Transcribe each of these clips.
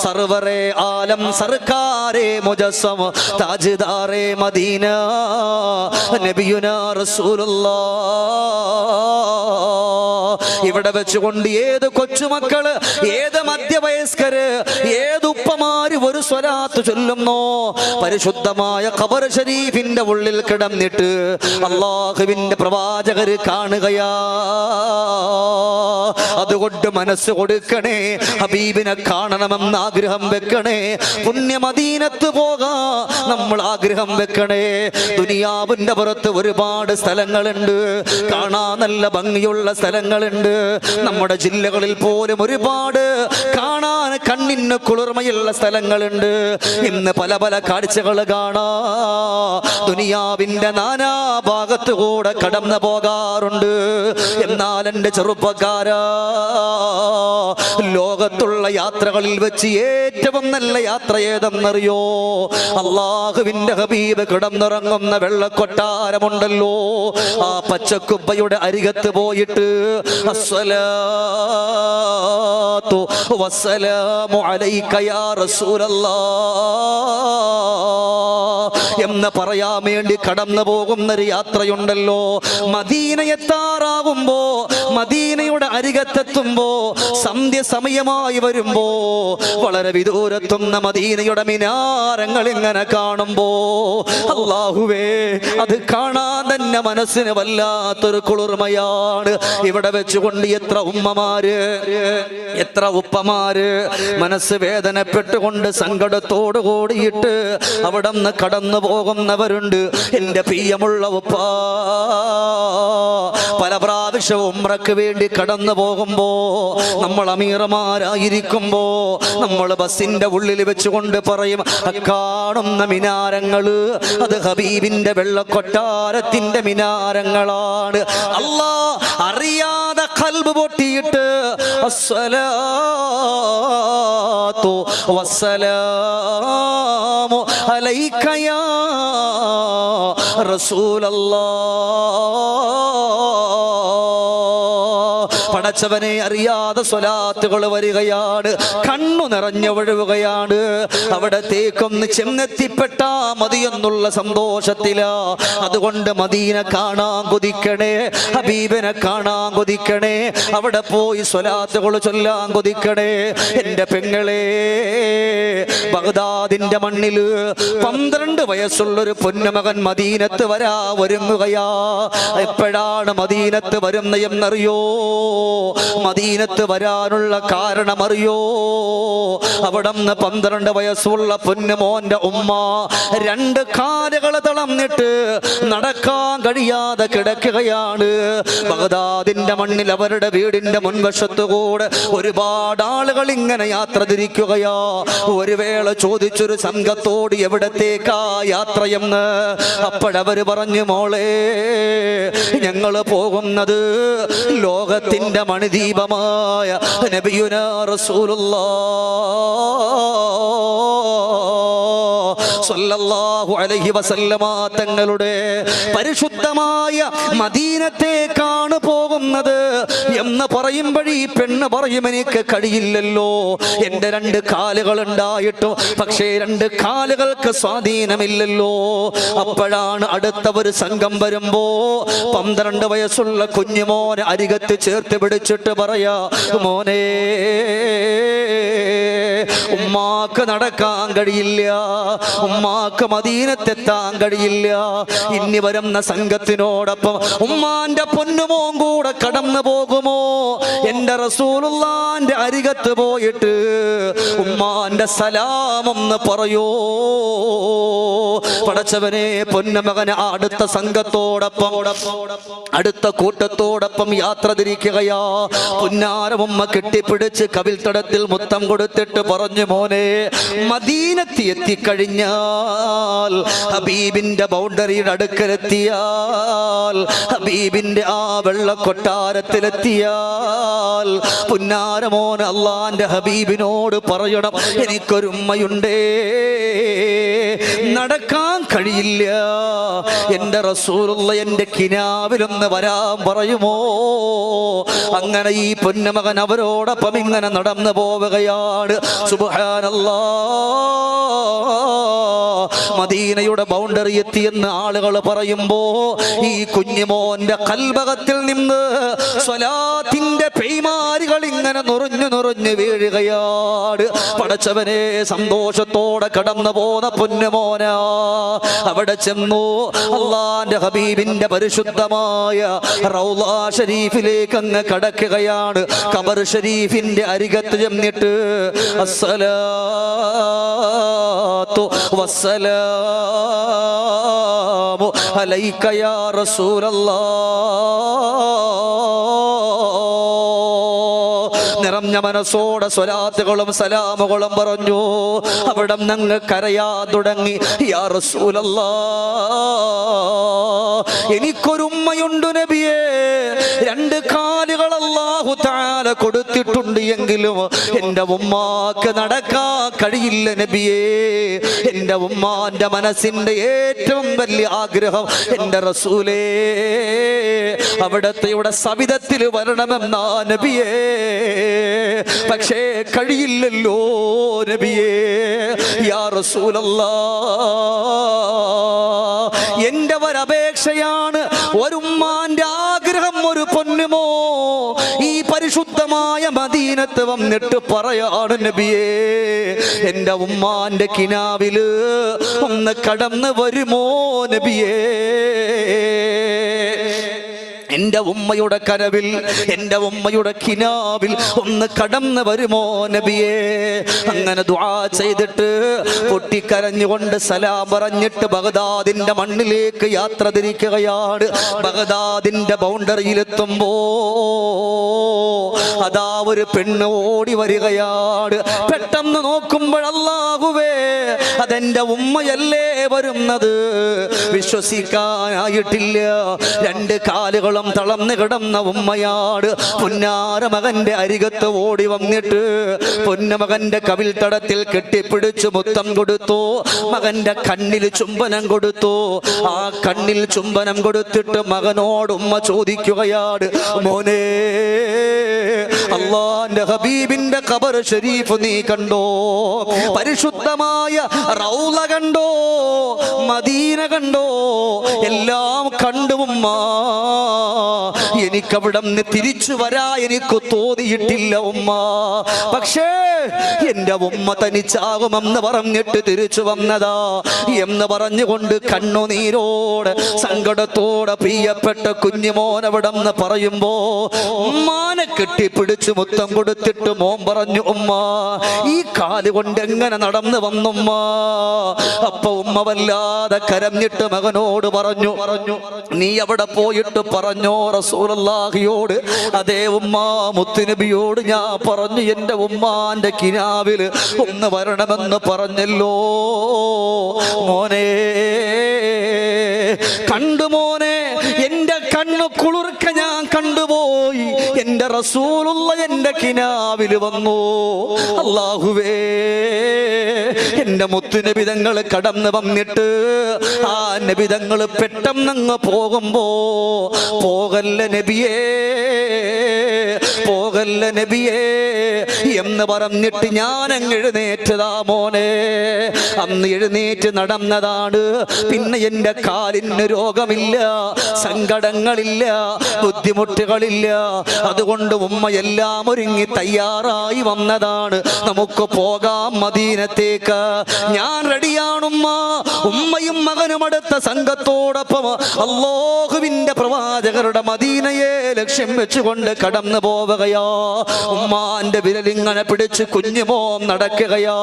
സർവറെ ആലം സർക്കാരെ മുജസ്സം താജ്ദാരെ Medina നബിയുനാ റസൂലുള്ളാഹ്. ഇവിടെ വെച്ചുകൊണ്ട് ഏത് കൊച്ചുമക്കള്, ഏത് മധ്യവയസ്കര്, ഏത് ഉപ്പമാര് ഒരു സ്വലാത്ത് ചൊല്ലുന്നോ, പരിശുദ്ധമായ ഖബർ ഷരീഫിന്റെ ഉള്ളിൽ കിടന്നിട്ട് അല്ലാഹുവിന്റെ പ്രവാചകര് കാണുകയാ. അതുകൊണ്ട് മനസ്സ് കൊടുക്കണേ, ഹബീബിനെ കാണണമെന്ന് ആഗ്രഹം വെക്കണേ. പുണ്യ മദീനത്ത് പോകാ നമ്മൾ ആഗ്രഹം വെക്കണേ. ദുനിയാവിന്റെ പുറത്ത് ഒരുപാട് സ്ഥലങ്ങളുണ്ട്, കാണാൻ നല്ല ഭംഗിയുള്ള സ്ഥലങ്ങളുണ്ട്. നമ്മുടെ ജില്ലകളിൽ പോലും ഒരുപാട് കാണാൻ കണ്ണിന് കുളിർമയുള്ള സ്ഥലങ്ങളുണ്ട്. ഇന്ന് പല പല കാഴ്ചകൾ കാണാ ദുനിയാവിന്റെ നാനാ ഭാഗത്തുകൂടെ കടന്നു പോകാറുണ്ട്. എന്നാൽ എൻ്റെ ചെറുപ്പക്കാരാ, ലോകത്തുള്ള യാത്രകളിൽ വെച്ച് ഏറ്റവും നല്ല യാത്ര ഏതെന്നറിയോ? അല്ലാഹുവിന്റെ ഹബീബ് കിടന്നിറങ്ങുന്ന വെള്ളക്കൊട്ടാരമുണ്ടല്ലോ, ആ പച്ചക്കുബ്ബയുടെ അരികത്ത് പോയിട്ട് അസ്സലാത്തു വസ്സലാമു അലൈക യാ റസൂലല്ലാഹ് എന്ന് പറയാൻ വേണ്ടി കടന്നു പോകുന്നൊരു യാത്രയുണ്ടല്ലോ. മദീന എത്താറാകുമ്പോ, മദീനയുടെ അരികത്തെത്തുമ്പോ, സന്ധ്യ സമയമായി വരുമ്പോ, വളരെ വിദൂരത്തുന്ന മദീനയുടെ മിനാരങ്ങൾ ഇങ്ങനെ കാണുമ്പോ, അല്ലാഹുവേ, അത് കാണാൻ തന്നെ മനസ്സിന് വല്ലാത്തൊരു കുളിർമയാണ്. ഇവിടെ വെച്ചുകൊണ്ട് എത്ര ഉമ്മമാര്, എത്ര ഉപ്പമാര് മനസ്സ് വേദനപ്പെട്ടുകൊണ്ട് സങ്കടത്തോടു കൂടിയിട്ട് അവിടെ നിന്ന് കടന്നു പോകുന്നവരുണ്ട്. എൻ്റെ പ്രിയമുള്ള ഉപ്പ, പല പ്രാവശ്യവും ഉംറയ്ക്ക് വേണ്ടി കടന്നു പോകുമ്പോ, നമ്മൾ അമീറമാരായിരിക്കുമ്പോ നമ്മൾ ബസിന്റെ ഉള്ളിൽ വെച്ചുകൊണ്ട് പറയും, കാണുന്ന മിനാരങ്ങള് അത് ഹബീബിന്റെ വെള്ളക്കൊട്ടാരത്തിന്റെ മിനാരങ്ങളാണ്. അല്ലാ അറിയാതെ ഖൽബ് പൊട്ടിയിട്ട് അസ്സലാത്തു വസ്സലാമു അലൈക യാ റസൂലല്ലാഹ്, പടച്ചവനെ അറിയാതെ സ്വലാത്തുകൾ വരികയാണ്, കണ്ണു നിറഞ്ഞു ഒഴുകുകയാണ്. അവിടത്തേക്കൊന്ന് ചെന്നെത്തിപ്പെട്ടാ മതിയെന്നുള്ള സന്തോഷത്തിലാ. അതുകൊണ്ട് മദീന കാണാൻ കൊതിക്കണേ, ഹബീബിനെ കാണാൻ കൊതിക്കണേ, അവിടെ പോയി സ്വലാത്തുകൾ ചൊല്ലാൻ കൊതിക്കണേ. എൻ്റെ പെങ്ങളെ, ബഗ്ദാദിന്റെ മണ്ണില് 12 വയസ്സുള്ളൊരു പൊന്നുമകൻ മദീനത്ത് വരാ ഒരുങ്ങുകയാ. എപ്പോഴാണ് മദീനത്ത് വരുന്നതെന്നറിയോ? മദീനത്ത് വരാനുള്ള കാരണം അറിയോ? അവിടെ 12 വയസ്സുള്ള പൊന്നുമോന്റെ ഉമ്മ 2 കാലുകളെ തളർന്നിട്ട് നടക്കാൻ കഴിയാതെ കിടക്കുകയാണ്. ബഗ്ദാദിന്റെ മണ്ണിൽ അവരുടെ വീടിന്റെ മുൻവശത്തുകൂടെ ഒരുപാട് ആളുകൾ ഇങ്ങനെ യാത്ര തിരിക്കുകയാ. ഒരു വേള ചോദിച്ചൊരു സംഘത്തോട്, എവിടത്തേക്കാ യാത്രയെന്ന്. അപ്പോഴവര് പറഞ്ഞു, മോളെ, ഞങ്ങള് പോകുന്നത് ലോകത്തിന്റെ മണിദീപമായ നബിയുനാ റസൂലുള്ളാഹ് സ്വല്ലല്ലാഹു അലൈഹി വസല്ലമ തങ്ങളുടെ പരിശുദ്ധമായ മദീനത്തേക്കാണ് പോകുന്നത് എന്ന് പറയുമ്പോഴീ പെണ്ണ് പറയും, എനിക്ക് കഴിയില്ലല്ലോ, എൻ്റെ 2 കാലുകൾ ഉണ്ടായിട്ടും പക്ഷേ 2 കാലുകൾക്ക് സ്വാധീനമില്ലല്ലോ. അപ്പോഴാണ് അടുത്ത ഒരു സംഘം വരുമ്പോ 12 വയസ്സുള്ള കുഞ്ഞുമോനെ അരികത്ത് ചേർത്ത് പിടിച്ചിട്ട് പറയാ, മോനെ, ഉമ്മാക്ക് നടക്കാൻ കഴിയില്ല, ഉമ്മാക്ക് മദീനത്തെത്താൻ കഴിയില്ല. ഇനി വരുന്ന സംഘത്തിനോടൊപ്പം ഉമ്മാന്റെ പൊന്നുമോൻ കൂടെ കടന്നു പോകുമോ? എന്റെ റസൂലുള്ളാന്റെ അരികത്ത് പോയിട്ട് ഉമ്മാന്റെ സലാമൊന്ന് പറയോ? പടച്ചവനെ, പൊന്നുമകനെ അടുത്ത സംഘത്തോടൊപ്പം, അടുത്ത കൂട്ടത്തോടൊപ്പം യാത്ര തിരിക്കുകയാ. പുന്നാരമുമ്മ കെട്ടിപ്പിടിച്ച് കവിൽത്തടത്തിൽ മുത്തം കൊടുത്തിട്ട് പറഞ്ഞു, മോനെ, മദീനത്ത് എത്തിക്കഴിഞ്ഞാൽ, ഹബീബിന്റെ ബൗണ്ടറിയുടെ അടുക്കലെത്തിയാൽ, ഹബീബിന്റെ ആ വെള്ളക്കൊട്ടാരത്തിലെത്തിയാൽ, പുന്നാരമോൻ അള്ളാന്റെ ഹബീബിനോട് പറയണം, എനിക്കൊരു ഉമ്മയുണ്ടേ, നടക്കാൻ കഴിയില്ല, എന്റെ റസൂലുള്ള എന്റെ കിനാവിലൊന്ന് വരാൻ പറയുമോ? അങ്ങനെ ഈ പൊന്നുമകൻ അവരോടൊപ്പം ഇങ്ങനെ നടന്നു പോവുകയാണ്. സുബ്ഹാനല്ലാഹ്. മദീനയുടെ ബൗണ്ടറി എത്തിയെന്ന് ആളുകൾ പറയുമ്പോ ഈ കുഞ്ഞുമോന്റെ കൽബകത്തിൽ നിന്ന് സ്വലാത്തിന്റെ പേമാരികൾ ഇങ്ങനെ നുറഞ്ഞു വീഴുകയാണ്. പടച്ചവനെ, സന്തോഷത്തോടെ കടന്നു പോന്ന പൊന്നുമോന അവിടെ ചെന്നു. അള്ളാന്റെ ഹബീബിന്റെ പരിശുദ്ധമായ റൗള ഷരീഫിലേക്ക് അങ്ങ് കടക്കുകയാണ്. ഖബർ ഷരീഫിന്റെ അരികത്ത് ചെന്നിട്ട് അസ്സലാത്തു വസ്സലാമു അലൈക യാ റസൂലല്ലാഹ് നിറഞ്ഞ മനസ്സോടെ സ്വലാത്തുകളും സലാമുകളും പറഞ്ഞു. അവിടെ ഞങ്ങൾ കരയാൻ തുടങ്ങി. യാ റസൂലല്ലാഹ്, എനിക്കൊരു ഉമ്മയുണ്ട് നബിയേ. 2 കാലുകൾ അല്ലാഹു തആല കൊടുത്തിട്ടുണ്ട് എങ്കിലും എൻ്റെ ഉമ്മാക്ക് നടക്കാൻ കഴിയില്ല നബിയേ. എൻ്റെ ഉമ്മാന്റെ മനസ്സിന്റെ ഏറ്റവും വലിയ ആഗ്രഹം എൻ്റെ റസൂലേ അവിടത്തെ സവിധത്തിൽ വരണമെന്നാ നബിയേ. പക്ഷേ കഴിയില്ലല്ലോ നബിയേ. യാ റസൂലല്ലാഹ്, എൻ്റെ ഒരപേക്ഷയാണ്, ഒരുമ്മാന്റെ ആഗ്രഹം, ഒരു പൊന്നുമോ ഈ പരിശുദ്ധമായ മദീനത്ത് വന്നിട്ട് പറയാണ് നബിയേ, എൻ്റെ ഉമ്മാന്റെ കിനാവില് ഒന്ന് കടന്നു വരുമോ നബിയേ. എൻ്റെ ഉമ്മയുടെ കനവിൽ, എൻ്റെ ഉമ്മയുടെ കിനാവിൽ ഒന്ന് കടന്നു വരുമോ നബിയേ. അങ്ങനെ ദുആ ചെയ്തിട്ട് പൊട്ടിക്കരഞ്ഞുകൊണ്ട് സലാം പറഞ്ഞിട്ട് ബഗ്ദാദിന്റെ മണ്ണിലേക്ക് യാത്ര തിരിക്കുകയാണ്. ബഗ്ദാദിന്റെ ബൗണ്ടറിയിലെത്തുമ്പോ അതാ ഒരു പെണ്ണ് ഓടി വരികയാണ്. പെട്ടെന്ന് നോക്കുമ്പോൾ അല്ലാഹുവേ, അതെന്റെ ഉമ്മയല്ലേ വരുന്നത്. വിശ്വസിക്കാനായിട്ടില്ല. 2 കാലുകളും തളർന്നു കിടന്ന ഉമ്മയാണ്. പുന്നാര മകന്റെ അരികത്ത് ഓടി വന്നിട്ട് പൊന്നമകന്റെ കവിൽ തടത്തിൽ കെട്ടിപ്പിടിച്ചു മുത്തം കൊടുത്തു. മകന്റെ കണ്ണിൽ ചുംബനം കൊടുത്തു. ആ കണ്ണിൽ ചുംബനം കൊടുത്തിട്ട് മകനോട് ഉമ്മ ചോദിക്കുകയാണ്, മോനെ, അല്ലാഹുവിന്റെ ഹബീബിന്റെ ഖബർ ഷരീഫ് നീ കണ്ടോ? പരിശുദ്ധമായ റൗള കണ്ടോ? മദീന കണ്ടോ? എല്ലാം കണ്ടു ഉമ്മ. എനിക്കവിടെ നിന്ന് തിരിച്ചു വരാ എനിക്ക് തോന്നിയിട്ടില്ല ഉമ്മ. പക്ഷേ എന്റെ ഉമ്മ തനിച്ചാകുമെന്ന് പറഞ്ഞിട്ട് തിരിച്ചു വന്നതാ എന്ന് പറഞ്ഞുകൊണ്ട് കണ്ണുനീരോടെ സങ്കടത്തോടെ പ്രിയപ്പെട്ട കുഞ്ഞുമോൻ അവിടെ നിന്ന് പറയുമ്പോ ഉമ്മാനെ കെട്ടിപ്പിടിച്ച് മുത്തം കൊടുത്തിട്ട് മോൻ പറഞ്ഞു, ഉമ്മ ഈ കാല് കൊണ്ട് എങ്ങനെ നടന്നു വന്നുമ്മ. അപ്പൊ ഉമ്മ വല്ലാതെ കരഞ്ഞിട്ട് മകനോട് പറഞ്ഞു, നീ അവിടെ പോയിട്ട് പറഞ്ഞോ റസൂലുള്ളാഹിയോട്. അതേ ഉമ്മ, മുത്തുനബിയോട് ഞാൻ പറഞ്ഞു, എൻ്റെ ഉമ്മാന്റെ കിനാവിൽ ഒന്ന് വരണമെന്ന് പറഞ്ഞല്ലോ. മോനെ, കണ്ടു മോനെ, എൻ്റെ കണ്ണു കുളിർക്ക ഞാൻ കണ്ടുപോയി. എൻ്റെ റസൂലുള്ള എൻ്റെ കിനാവിൽ വന്നു. അല്ലാഹുവേ, എൻ്റെ മുത്തുനബിതങ്ങൾ കടന്നു വന്നിട്ട് ആ നബിതങ്ങൾ പെട്ടെന്നങ്ങ് പോകുമ്പോ, പോകല്ല നബിയേ, പോകല്ല നബിയേ എന്ന് പറഞ്ഞിട്ട് ഞാൻ അങ്ങ് എഴുന്നേറ്റതാ മോനെ. അന്ന് എഴുന്നേറ്റ് നടന്നതാണ്. പിന്നെ എൻ്റെ കാലിന് രോഗമില്ല, സങ്കടങ്ങളില്ല, ബുദ്ധിമുട്ടുകളില്ല. അതുകൊണ്ട് ഉമ്മ എല്ലാം ഒരുങ്ങി തയ്യാറായി വന്നതാണ്. നമുക്ക് പോകാം മദീനത്തേക്ക്. ഞാൻ റെഡിയാണുമ്മ. ഉമ്മയും മകനും അടുത്ത സംഘത്തോടൊപ്പം അല്ലാഹുവിന്റെ പ്രവാചകരുടെ മദീനയെ ലക്ഷ്യം വെച്ചുകൊണ്ട് കടന്നു പോവുകയാ. ഉമ്മാന്റെ വിരലിങ്ങനെ പിടിച്ച് കുഞ്ഞുമോൻ നടക്കുകയാ.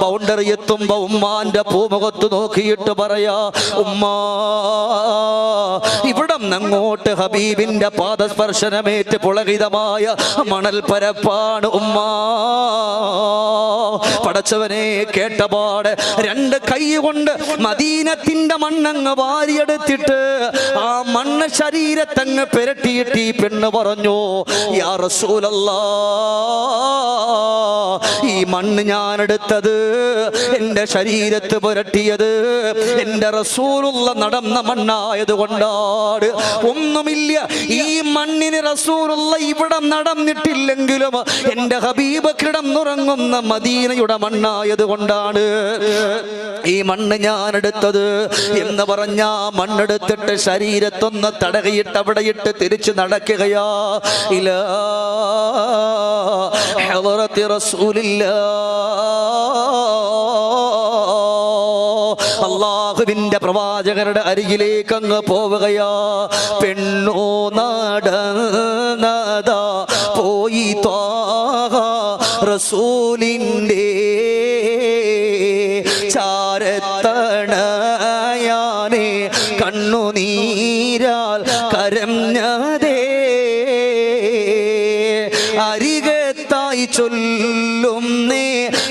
ബൗണ്ടറി എത്തുമ്പോ ഉമ്മാന്റെ പൂമുഖത്ത് നോക്കിയിട്ട് പറയാ, ഉമ്മ ഇവിടം അങ്ങോട്ട് ഹബീബിന്റെ പാദസ്പർശനമേറ്റ് പുളകിതമായ മണൽ പരപ്പാണ് ഉമ്മ. പടച്ചവനെ കേട്ടപാട് രണ്ട് കൈ കൊണ്ട് മദീനത്തിന്റെ മണ്ണങ്ങ് വാരിയെടുത്തിട്ട് ആ മണ്ണ് ശരീരത്തങ്ങ് പുരട്ടിയിട്ട് ഈ പെണ്ണ് പറഞ്ഞു, യാ റസൂലല്ലാഹ്, ഈ മണ്ണ് ഞാൻ എടുത്തത്, എന്റെ ശരീരത്ത് പുരട്ടിയത് എന്റെ റസൂലുള്ള നടന്ന മണ്ണായത് കൊണ്ടാണ്. ഒന്നുമില്ല, ഈ മണ്ണിന് റസൂലുള്ള ഇവിടെ നടന്നിട്ടില്ലെങ്കിലും എന്റെ ഹബീബ് കിടന്നുറങ്ങുന്ന മദീനയുടെ മണ്ണായത് കൊണ്ടാണ് ഈ മണ്ണ് ഞാൻ എടുത്തത് എന്ന് പറഞ്ഞ മണ്ണെടുത്തിട്ട് ശരീരത്തൊന്ന് തടകിയിട്ട് അവിടെയിട്ട് തിരിച്ചു നടക്കുകയാ. ഇലാ ഹളറത്തി റസൂലില്ലാഹ്, അല്ലാഹുവിന്റെ പ്രവാചകരുടെ അരികിലേക്ക് അങ്ങ് പോവുകയാ. പെണ്ണു നടന്നതാ പോയി ത്വാഹ റസൂലിന്റെ ചാരത്തണയാനെ കണ്ണുനീരാൽ കരഞ്ഞതേ, അരികത്തായി ചൊല്ലുന്നേ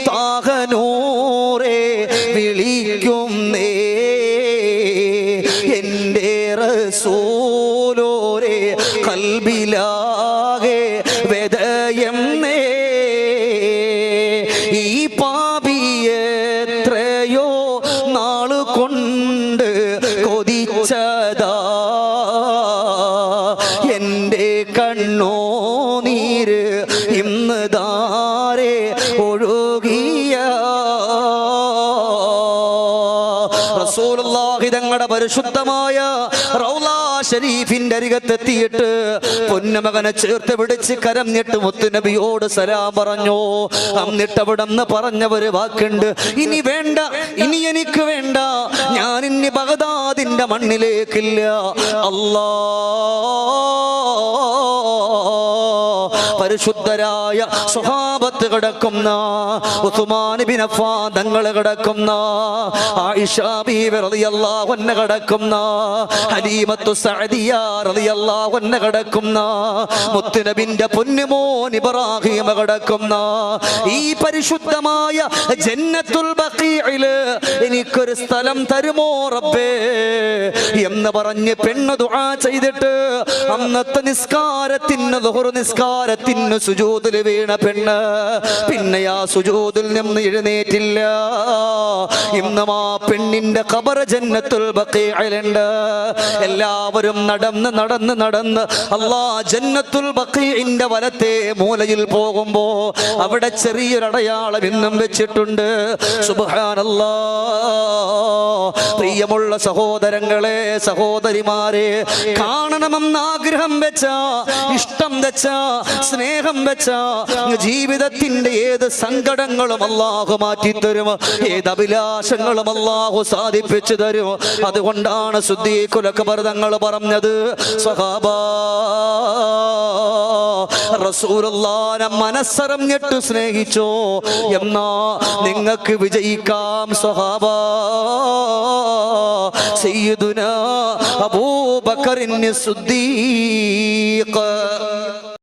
താഹനൂറേ വിളിക്കുന്നേ, എന്റെ റസൂലോരേ കൽബിലാകെ വേദയെന്നേ. ഈ പാപിയെത്രയോ നാള് കൊണ്ട് കൊതിച്ചതാ, എന്റെ കണ്ണോ നീര് ഇന്ന് ദാരെ ഒഴുകിയ. റസൂലുള്ളാഹി തങ്ങളുടെ പരിശുദ്ധമായ റൗള ഷരീഫിന്റെ അരികത്തെത്തിയിട്ട് പൊന്നുമകനെ ചേർത്ത് പിടിച്ച് കരഞ്ഞിട്ട് മുത്തുനബിയോട് സലാം പറഞ്ഞു. എന്നിട്ട് അവിടെ നിന്ന് പറഞ്ഞ ഒരു വാക്കുണ്ട്, ഇനി വേണ്ട, ഇനി എനിക്ക് വേണ്ട, ഞാൻ ഇനി ബഗ്ദാദിന്റെ മണ്ണിലേക്കില്ല. അല്ലാ, പരിശുദ്ധരായ സ്വഹാബത്ത് കിടക്കുന്ന ഉസ്മാൻ ബിൻ അഫ്ഫാൻ തങ്ങൾ കിടക്കുന്ന ആയിഷ ബീവി റളിയല്ലാഹു അൻഹ കിടക്കുന്ന ഹലീമത്തു സഅദിയ റളിയല്ലാഹു അൻഹ കിടക്കുന്ന മുത്തുനബിന്റെ പൊന്നുമോൻ ഇബ്രാഹിം കിടക്കുന്ന ഈ പരിശുദ്ധമായ ജന്നത്തുൽ ബഖീഇൽ എനിക്കൊരു സ്ഥലം തരുമോ റബ്ബേ എന്ന് പറഞ്ഞ് പെണ്ണ് ദുആ ചെയ്തിട്ട് അന്നത്തെ നിസ്കാരത്തിന് ദുഹർ നിസ്കാരത്തിന് സുജൂദിൽ വീണ പെണ്ണ് പിന്നെ ആ സുജൂദിൽ നിന്ന് എഴുന്നേറ്റില്ല. ഇന്നും ആ പെണ്ണിന്റെ ഖബർ ജന്നത്തുൽ ബഖീഇലുണ്ട്. എല്ലാവരും നടന്ന് നടന്ന് നടന്ന് ജന്നത്തുൽ ബഖീഇന്റെ വലത്തെ മൂലയിൽ പോകുമ്പോ അവിടെ ചെറിയൊരു അടയാളം ഇന്നും വെച്ചിട്ടുണ്ട്. സുബ്ഹാനല്ലാഹ്. പ്രിയമുള്ള സഹോദരങ്ങളെ, സഹോദരിമാരെ, കാണണമെന്ന് ആഗ്രഹം വെച്ച, ഇഷ്ടം വെച്ച, സ്നേഹം വെച്ച ജീവിതത്തിന്റെ ഏത് സങ്കടങ്ങളും അല്ലാഹു മാറ്റിത്തരും, ഏത് അഭിലാഷങ്ങളും അല്ലാഹു സാധിപ്പിച്ചു തരും. അതുകൊണ്ടാണ് സിദ്ദീഖുൽ അക്ബർ തങ്ങൾ പറഞ്ഞത്, സ്വഹാബാ, റസൂലുള്ളാഹിനെ മനസ്സറിഞ്ഞിട്ട് സ്നേഹിച്ചോ എന്നാ നിങ്ങൾക്ക് വിജയിക്കാം. സ്വഹാബാ, സയ്യിദുനാ അബൂബക്കർ സിദ്ദീഖ്